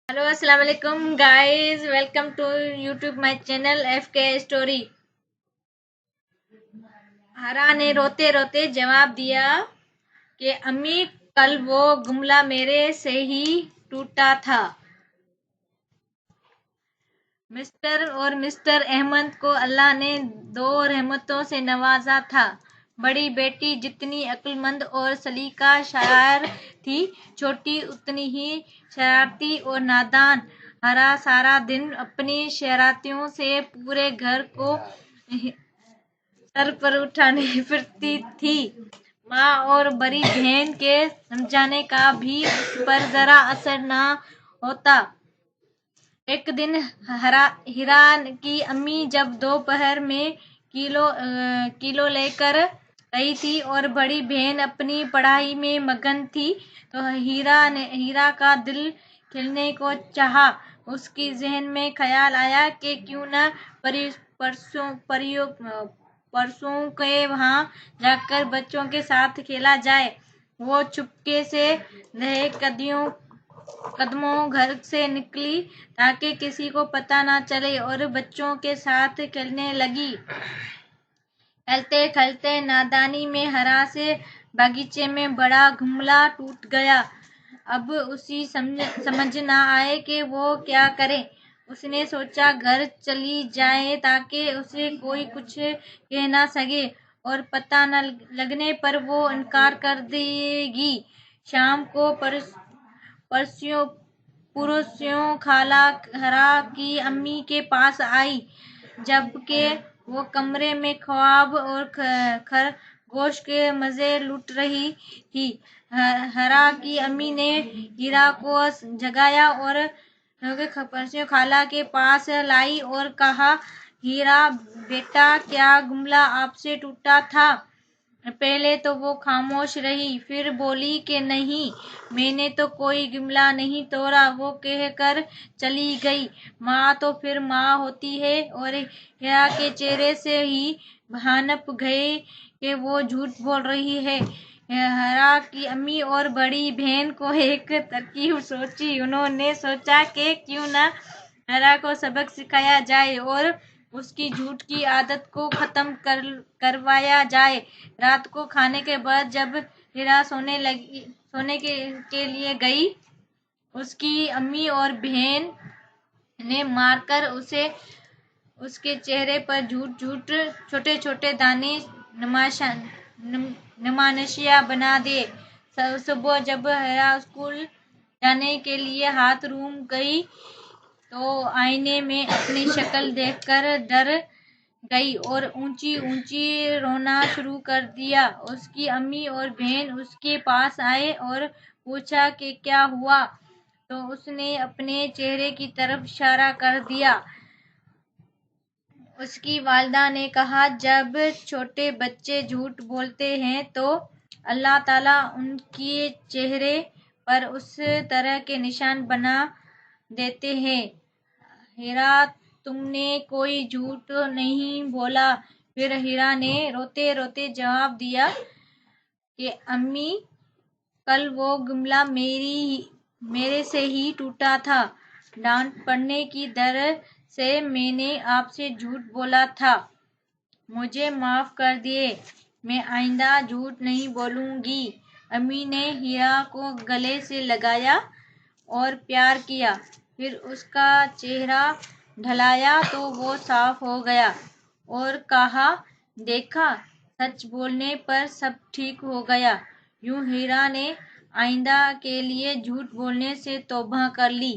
Hello अस्सलाम वालेकुम guys, welcome to YouTube my channel FK story. हरा ने रोते रोते जवाब दिया कि अम्मी, कल वो जुमला मेरे से ही टूटा था। मिस्टर और मिस्टर अहमद को अल्लाह ने दो रहमतों से नवाजा था। बड़ी बेटी जितनी अक्लमंद और सलीका शायर थी, छोटी उतनी ही शरारती और नादान। हरा सारा दिन अपनी शरारतियों से पूरे घर को सर पर उठाने फिरती थी। माँ और बड़ी बहन के समझाने का भी उस पर जरा असर न होता। एक दिन हीरा की अम्मी जब दोपहर में किलो लेकर गई थी और बड़ी बहन अपनी पढ़ाई में मगन थी, तो हीरा का दिल खिलने को चाहा। उसकी जहन में ख्याल आया कि क्यों न परसों के वहां जाकर बच्चों के साथ खेला जाए। वो चुपके से रहे कदमों घर से निकली ताकि किसी को पता न चले और बच्चों के साथ खेलने लगी। खेलते खेलते नादानी में हरा से बागीचे में बड़ा जुमला टूट गया। अब उसी समझ न आए कि वो क्या करे। उसने सोचा घर चली जाए ताकि उसे कोई कुछ कह ना सके और पता न लगने पर वो इनकार कर देगी। शाम को पुरुषों खाला हरा की अम्मी के पास आई, जबकि वो कमरे में ख्वाब और खरगोश के मजे लूट रही थी। हरा की अम्मी ने हीरा को जगाया और परसों खाला के पास लाई और कहा, हीरा बेटा, क्या जुमला आपसे टूटा था? पहले तो वो खामोश रही, फिर बोली कि नहीं, मैंने तो कोई जुमला नहीं तोड़ा। वो कहकर चली गई। माँ तो फिर माँ होती है। और हीरा के चेहरे से ही भानप गए कि वो झूठ बोल रही है। हरा की अम्मी और बड़ी बहन को एक तरकीब सोची। उन्होंने सोचा कि क्यों न हरा को सबक सिखाया जाए और उसकी झूठ की आदत को खत्म करवाया जाए। रात को खाने के बाद जब हीरा सोने के लिए गई, उसकी अम्मी और बहन ने मारकर उसके चेहरे पर झूठ छोटे छोटे दाने नुमाइशिया बना दे। सुबह जब हीरा स्कूल जाने के लिए हाथ रूम गई तो आईने में अपनी शक्ल देखकर डर गई और ऊंची ऊंची रोना शुरू कर दिया। उसकी अम्मी और बहन उसके पास आए और पूछा कि क्या हुआ, तो उसने अपने चेहरे की तरफ इशारा कर दिया। उसकी वालिदा ने कहा, जब छोटे बच्चे झूठ बोलते हैं तो अल्लाह ताला उनके चेहरे पर उस तरह के निशान बना देते हैं। हीरा, तुमने कोई झूठ नहीं बोला। फिर हीरा ने रोते रोते जवाब दिया कि अम्मी, कल वो जुमला मेरे से ही टूटा था। डांट पड़ने की डर से मैंने आपसे झूठ बोला था। मुझे माफ कर दिए। मैं आइंदा झूठ नहीं बोलूंगी। अम्मी ने हीरा को गले से लगाया और प्यार किया। फिर उसका चेहरा ढलाया तो वो साफ हो गया और कहा, देखा, सच बोलने पर सब ठीक हो गया। यूं हीरा ने आइंदा के लिए झूठ बोलने से तौबा कर ली।